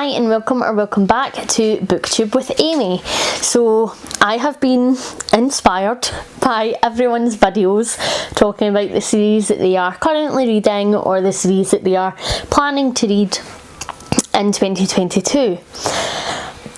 Hi and welcome back to BookTube with Amy. So I have been inspired by everyone's videos talking about the series that they are currently reading or the series that they are planning to read in 2022.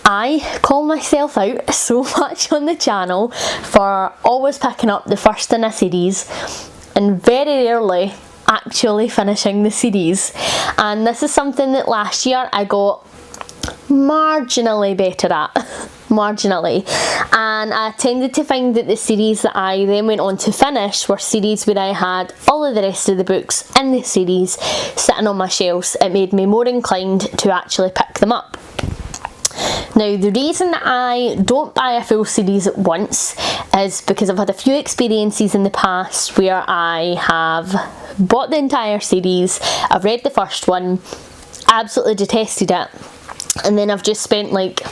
I call myself out so much on the channel for always picking up the first in a series and very rarely actually finishing the series, and this is something that last year I got marginally better at, and I tended to find that the series that I then went on to finish were series where I had all of the rest of the books in the series sitting on my shelves. It made me more inclined to actually pick them up. Now, the reason that I don't buy a full series at once is because I've had a few experiences in the past where I have bought the entire series, I've read the first one, absolutely detested it, and then I've just spent like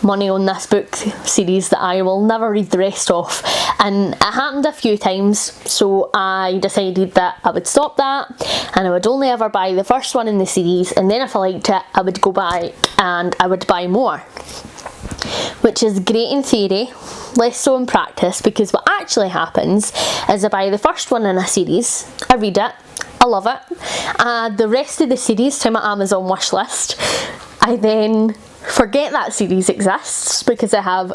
money on this book series that I will never read the rest of, and it happened a few times, so I decided that I would stop that and I would only ever buy the first one in the series, and then if I liked it I would go back and I would buy more, which is great in theory, less so in practice, because what actually happens is I buy the first one in a series, I read it, I love it, the rest of the series to my Amazon wish list, I then forget that series exists because I have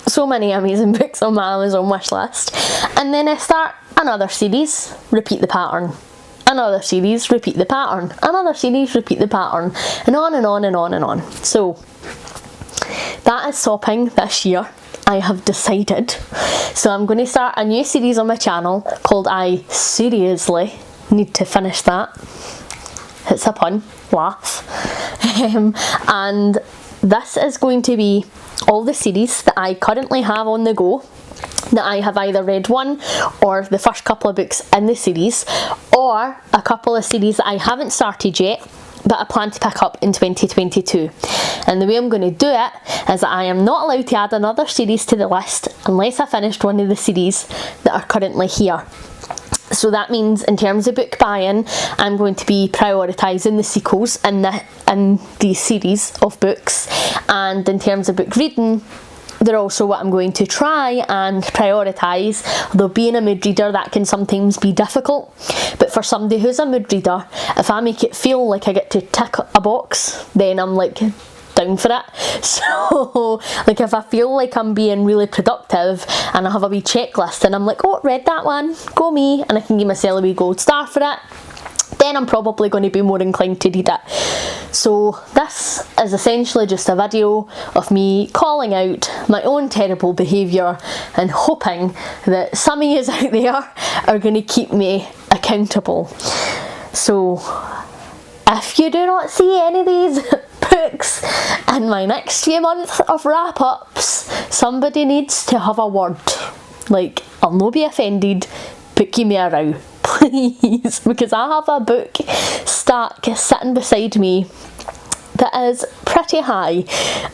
so many amazing books on my Amazon wish list, and then I start another series, repeat the pattern, another series, repeat the pattern, another series, repeat the pattern, and on and on and on and on. So that is stopping this year, I have decided. So I'm going to start a new series on my channel called I Seriously Need to Finish That. It's a pun, laugh. And this is going to be all the series that I currently have on the go, that I have either read one or the first couple of books in the series, or a couple of series that I haven't started yet but I plan to pick up in 2022. And the way I'm going to do it is that I am not allowed to add another series to the list unless I finished one of the series that are currently here. So that means in terms of book buying, I'm going to be prioritising the sequels in the series of books, and in terms of book reading, they're also what I'm going to try and prioritise, although being a mood reader that can sometimes be difficult. But for somebody who's a mood reader, if I make it feel like I get to tick a box, then I'm like down for it. So like if I feel like I'm being really productive and I have a wee checklist and I'm like, oh, read that one, go me, and I can give myself a wee gold star for it, then I'm probably going to be more inclined to read it. So this is essentially just a video of me calling out my own terrible behaviour and hoping that some of you out there are going to keep me accountable. So if you do not see any of these books in my next few months of wrap-ups, somebody needs to have a word. Like, I'll no be offended, but give me a row, please, because I have a book stack sitting beside me that is pretty high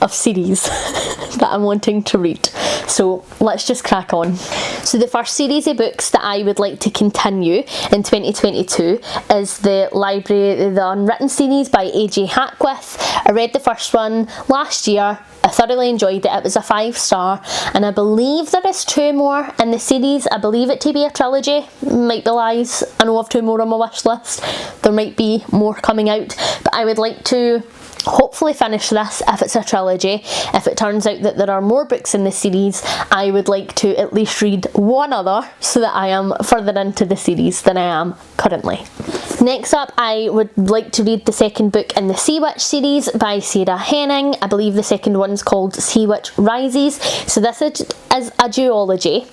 of series that I'm wanting to read. So let's just crack on. So the first series of books that I would like to continue in 2022 is the The Unwritten series by A.J. Hackwith. I read the first one last year. I thoroughly enjoyed it. It was a 5-star, and I believe there is 2 more in the series. I believe it to be a trilogy. Might be lies. I know of 2 more on my wish list. There might be more coming out, but I would like to hopefully finish this if it's a trilogy. If it turns out that there are more books in the series, I would like to at least read one other so that I am further into the series than I am currently. Next up, I would like to read the second book in the Sea Witch series by Sarah Henning. I believe the second one's called Sea Witch Rises. So this is a duology.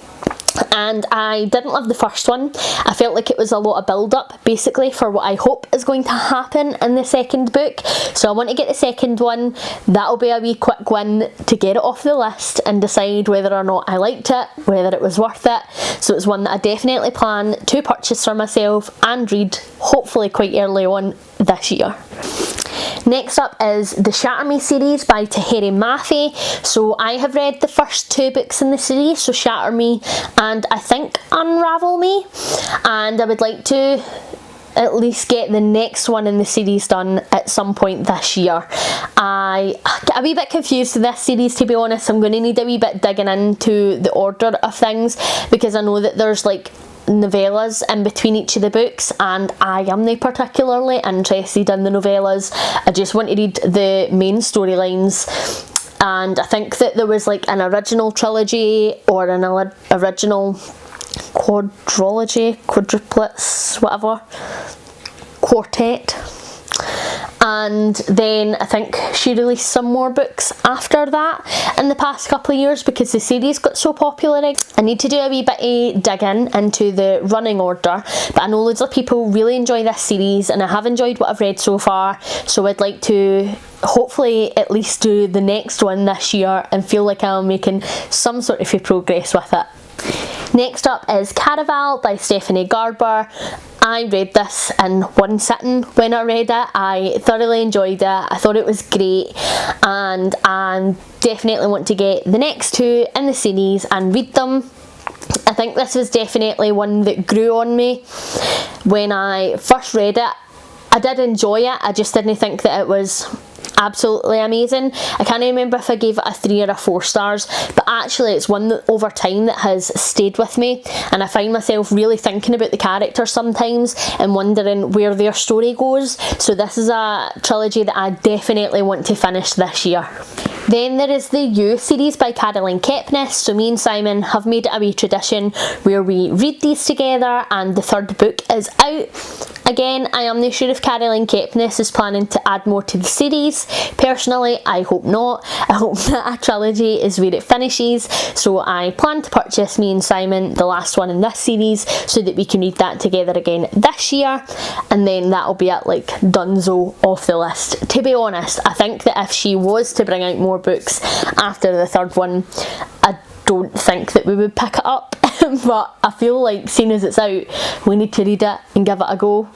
And I didn't love the first one. I felt like it was a lot of build-up basically for what I hope is going to happen in the second book. So I want to get the second one. That'll be a wee quick win to get it off the list and decide whether or not I liked it, whether it was worth it. So it's one that I definitely plan to purchase for myself and read, hopefully quite early on this year. Next up is the Shatter Me series by Tahereh Mafi. So I have read the first 2 books in the series, so Shatter Me and I think Unravel Me, and I would like to at least get the next one in the series done at some point this year. I get a wee bit confused with this series, to be honest. I'm going to need a wee bit digging into the order of things, because I know that there's like novellas in between each of the books, and I am not particularly interested in the novellas. I just want to read the main storylines. And I think that there was like an original trilogy or an original quadrilogy, quadruplets, whatever, quartet. And then I think she released some more books after that in the past couple of years, because the series got so popular. I need to do a wee bit of digging into the running order, but I know loads of people really enjoy this series, and I have enjoyed what I've read so far, so I'd like to hopefully at least do the next one this year and feel like I'm making some sort of progress with it. Next up is Caraval by Stephanie Garber. I read this in one sitting when I read it. I thoroughly enjoyed it. I thought it was great, and I definitely want to get the next two in the series and read them. I think this was definitely one that grew on me when I first read it. I did enjoy it, I just didn't think that it was absolutely amazing. I can't remember if I gave it a 3 or a 4 stars, but actually it's one that over time that has stayed with me, and I find myself really thinking about the characters sometimes and wondering where their story goes. So this is a trilogy that I definitely want to finish this year. Then there is the You series by Caroline Kepnes. So me and Simon have made it a wee tradition where we read these together, and the third book is out. Again, I am not sure if Caroline Kepnes is planning to add more to the series. Personally, I hope not. I hope that a trilogy is where it finishes. So I plan to purchase, me and Simon, the last one in this series so that we can read that together again this year. And then that'll be it, like donezo off the list. To be honest, I think that if she was to bring out more books after the third one, I don't think that we would pick it up. But I feel like, seeing as it's out, we need to read it and give it a go.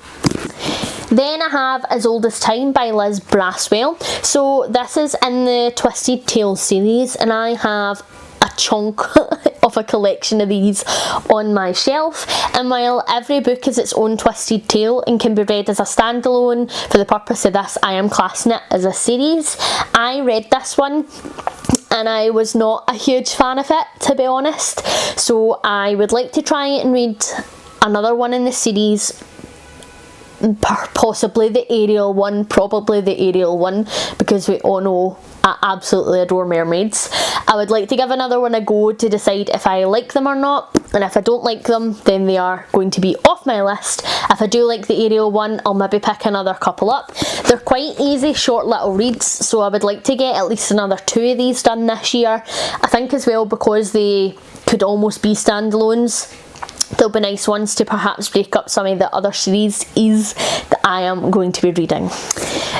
Then I have As Old as Time by Liz Braswell. So this is in the Twisted Tales series, and I have a chunk of a collection of these on my shelf. And while every book is its own twisted tale and can be read as a standalone, for the purpose of this I am classing it as a series. I read this one and I was not a huge fan of it, to be honest, so I would like to try and read another one in the series, possibly the Ariel one, probably the Ariel one, because we all know I absolutely adore mermaids. I would like to give another one a go to decide if I like them or not, and if I don't like them then they are going to be off my list. If I do like the Ariel one, I'll maybe pick another couple up. They're quite easy, short little reads, so I would like to get at least another 2 of these done this year. I think as well, because they could almost be standalones, they'll be nice ones to perhaps break up some of the other series that I am going to be reading.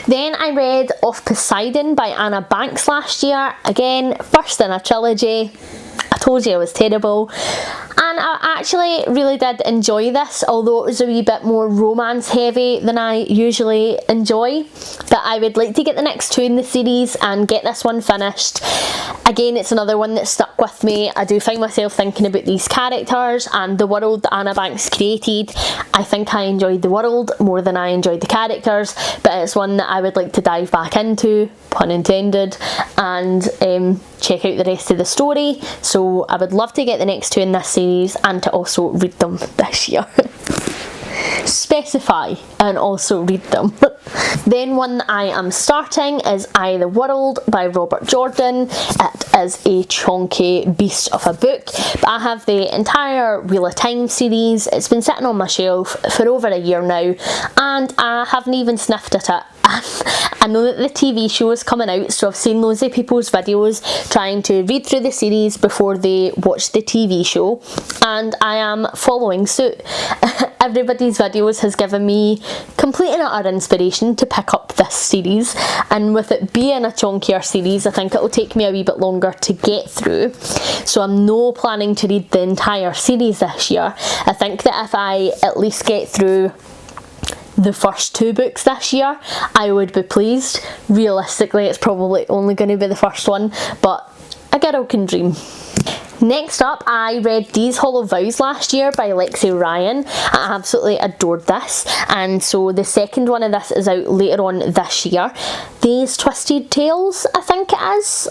Then I read Of Poseidon by Anna Banks last year. Again, first in a trilogy. I told you I was terrible. And I actually really did enjoy this, although it was a wee bit more romance heavy than I usually enjoy. But I would like to get the next 2 in the series and get this one finished. Again, it's another one that stuck with me. I do find myself thinking about these characters and the world that Anna Banks created. I think I enjoyed the world more than I enjoyed the characters, but it's one that I would like to dive back into, pun intended, and check out the rest of the story. So I would love to get the next 2 in this series and to also read them this year. Specify and also read them. Then one that I am starting is I the World by Robert Jordan. It is a chunky beast of a book, but I have the entire Wheel of Time series. It's been sitting on my shelf for over a year now and I haven't even sniffed at it. I know that the TV show is coming out, so I've seen loads of people's videos trying to read through the series before they watch the TV show, and I am following suit. Everybody's videos has given me complete and utter inspiration to pick up this series, and with it being a chunkier series, I think it'll take me a wee bit longer to get through, so I'm no planning to read the entire series this year. I think that if I at least get through the first 2 books this year, I would be pleased. Realistically, it's probably only going to be the first one, but a girl can dream. Next up, I read these Hollow Vows last year by Lexi Ryan. I absolutely adored this, and so the second one of this is out later on this year. These Twisted Tales, I think it is.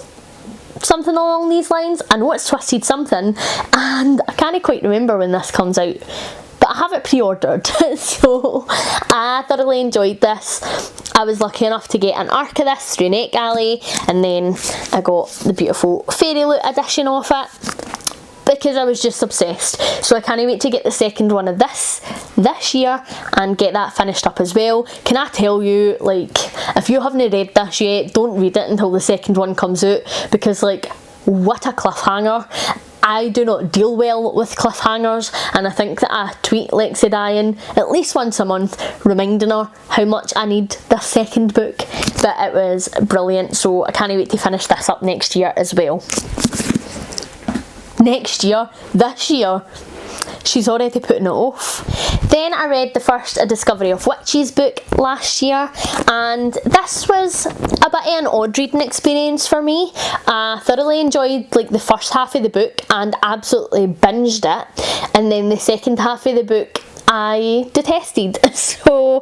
Something along these lines. I know it's Twisted something, and I can't quite remember when this comes out, but I have it pre-ordered. So I thoroughly enjoyed this. I was lucky enough to get an arc of this through NetGalley, and then I got the beautiful Fairy Loot edition of it because I was just obsessed. So I can't wait to get the second one of this year and get that finished up as well. Can I tell you, like, if you haven't read this yet, don't read it until the second one comes out, because like, what a cliffhanger. I do not deal well with cliffhangers, and I think that I tweet Lexi Ryan at least once a month reminding her how much I need this second book, but it was brilliant, so I can't wait to finish this up next year as well. Next year, this year, she's already putting it off. Then I read the first A Discovery of Witches book last year, and this was a bit of an odd reading experience for me. I thoroughly enjoyed like the first half of the book and absolutely binged it, and then the second half of the book I detested. So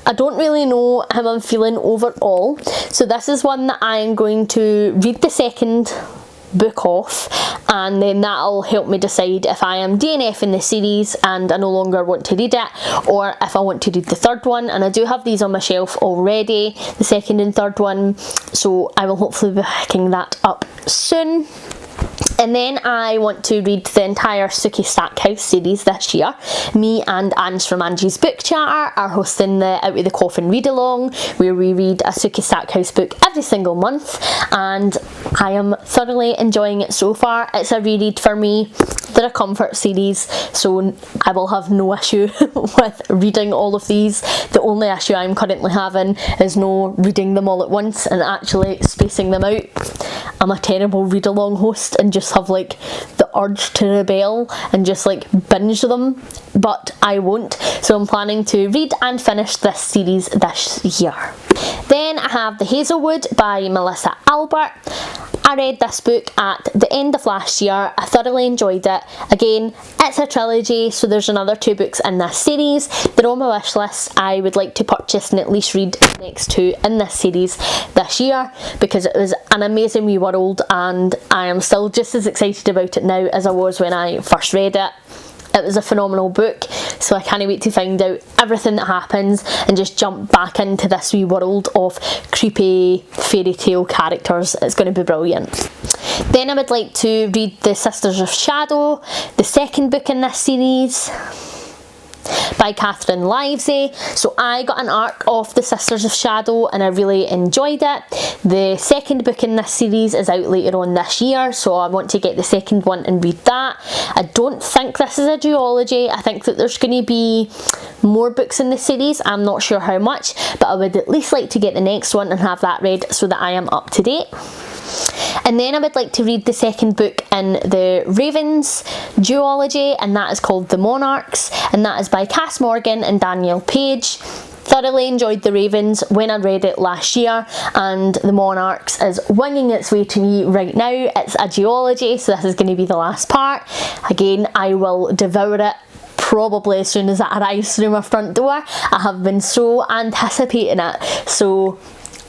I don't really know how I'm feeling overall. So this is one that I am going to read the second book off, and then that'll help me decide if I am DNF in the series and I no longer want to read it, or if I want to read the third one. And I do have these on my shelf already, the second and third one, so I will hopefully be picking that up soon. And then I want to read the entire Suki Stackhouse series this year. Me and Ange from Angie's Book Chatter are hosting the Out of the Coffin read along, where we read a Suki Stackhouse book every single month, and I am thoroughly enjoying it so far. It's a reread for me. They're a comfort series, so I will have no issue with reading all of these. The only issue I'm currently having is no reading them all at once and actually spacing them out. I'm a terrible read along host and just have like the urge to rebel and just like binge them, but I won't. So I'm planning to read and finish this series this year. Then I have The Hazelwood by Melissa Albert. I read this book at the end of last year. I thoroughly enjoyed it. Again, it's a trilogy, so there's another 2 books in this series. They're on my wish list. I would like to purchase and at least read the next 2 in this series this year, because it was an amazing wee world, and I am still just as excited about it now as I was when I first read it. It was a phenomenal book, so I can't wait to find out everything that happens and just jump back into this wee world of creepy fairy tale characters. It's going to be brilliant. Then I would like to read The Sisters of Shadow, the second book in this series, by Catherine Livesey. So I got an arc of The Sisters of Shadow and I really enjoyed it. The second book in this series is out later on this year, so I want to get the second one and read that. I don't think this is a duology. I think that there's going to be more books in the series. I'm not sure how much, but I would at least like to get the next one and have that read so that I am up to date. And then I would like to read the second book in the Ravens duology, and that is called The Monarchs, and that is by Cass Morgan and Danielle Page. Thoroughly enjoyed The Ravens when I read it last year, and The Monarchs is winging its way to me right now. It's a duology, so this is going to be the last part. Again, I will devour it probably as soon as it arrives through my front door. I have been so anticipating it, so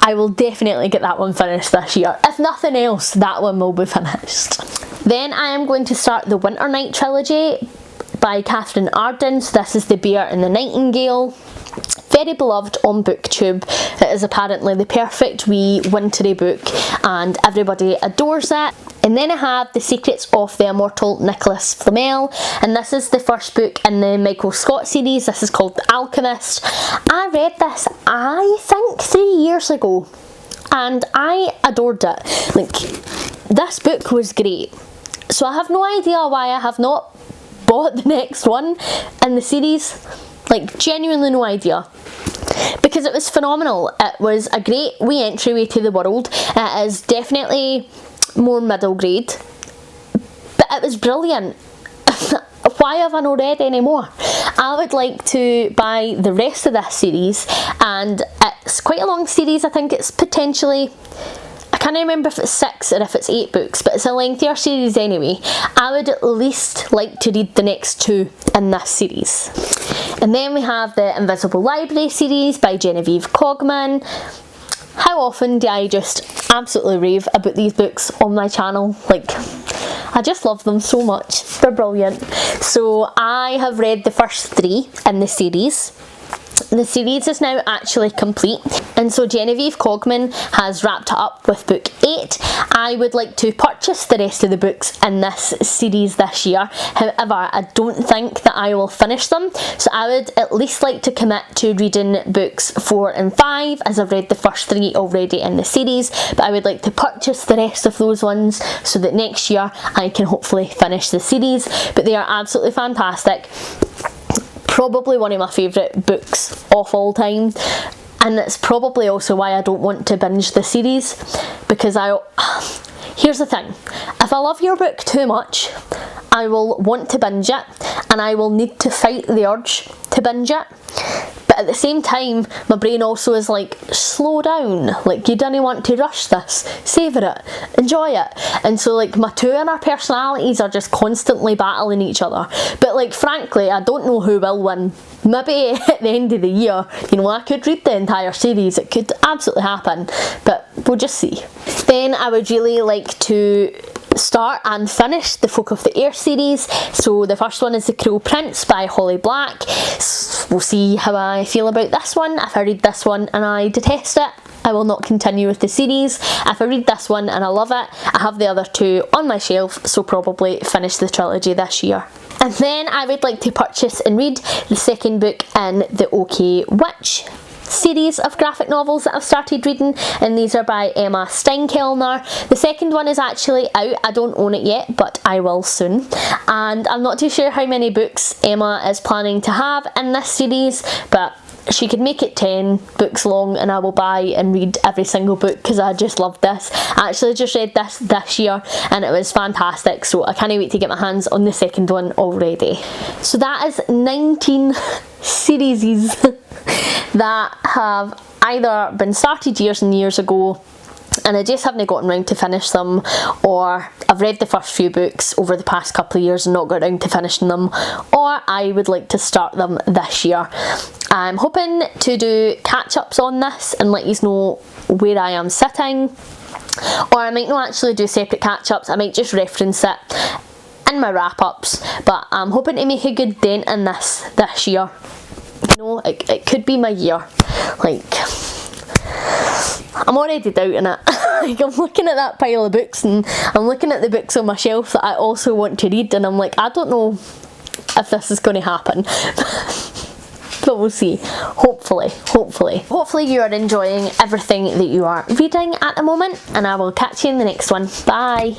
I will definitely get that one finished this year. If nothing else, that one will be finished. Then I am going to start the Winter Night trilogy by Catherine Arden. So this is The Bear and the Nightingale. Very beloved on BookTube. It is apparently the perfect wee wintry book and everybody adores it. And then I have The Secrets of the Immortal Nicholas Flamel, and this is the first book in the Michael Scott series. This is called The Alchemist. I read this, I think, 3 years ago, and I adored it. Like, this book was great. So I have no idea why I have not bought the next one in the series. Like, genuinely no idea. Because it was phenomenal. It was a great wee entryway to the world. It is definitely more middle grade, but it was brilliant. Why have I not read any more? I would like to buy the rest of this series, and it's quite a long series. I think it's potentially, I can't remember if it's 6 or if it's 8 books, but it's a lengthier series anyway. I would at least like to read the next 2 in this series. And then we have the Invisible Library series by Genevieve Cogman. How often do I just absolutely rave about these books on my channel? Like, I just love them so much. They're brilliant. So I have read the first 3 in the series. The series is now actually complete, and so Genevieve Cogman has wrapped it up with book 8. I would like to purchase the rest of the books in this series this year. However, I don't think that I will finish them, so I would at least like to commit to reading books 4 and 5, as I've read the first 3 already in the series, but I would like to purchase the rest of those ones so that next year I can hopefully finish the series. But they are absolutely fantastic. Probably one of my favourite books of all time, and it's probably also why I don't want to binge the series, because here's the thing, if I love your book too much, I will want to binge it, and I will need to fight the urge to binge it. But at the same time, my brain also is like, slow down, like you don't want to rush this, savour it, enjoy it. And so like my two inner personalities are just constantly battling each other. But like frankly, I don't know who will win. Maybe at the end of the year, you know, I could read the entire series, it could absolutely happen, but we'll just see. Then I would really like to start and finish the Folk of the Air series. So the first one is The Cruel Prince by Holly Black. We'll see how I feel about this one. If I read this one and I detest it, I will not continue with the series. If I read this one and I love it, I have the other 2 on my shelf, so probably finish the trilogy this year. And then I would like to purchase and read the second book in the OK Witch series of graphic novels that I've started reading, and these are by Emma Steinkellner. The second one is actually out. I don't own it yet, but I will soon, and I'm not too sure how many books Emma is planning to have in this series, but she could make it 10 books long and I will buy and read every single book because I just love this. I actually just read this year and it was fantastic, so I can't wait to get my hands on the second one already. So that is 19 series that have either been started years and years ago and I just haven't gotten around to finish them, or I've read the first few books over the past couple of years and not got around to finishing them, or I would like to start them this year. I'm hoping to do catch-ups on this and let you know where I am sitting, or I might not actually do separate catch-ups, I might just reference it in my wrap-ups, but I'm hoping to make a good dent in this year. You know, it could be my year. Like, I'm already doubting it. Like, I'm looking at that pile of books and I'm looking at the books on my shelf that I also want to read, and I'm like, I don't know if this is going to happen. But we'll see. Hopefully you are enjoying everything that you are reading at the moment, and I will catch you in the next one. Bye.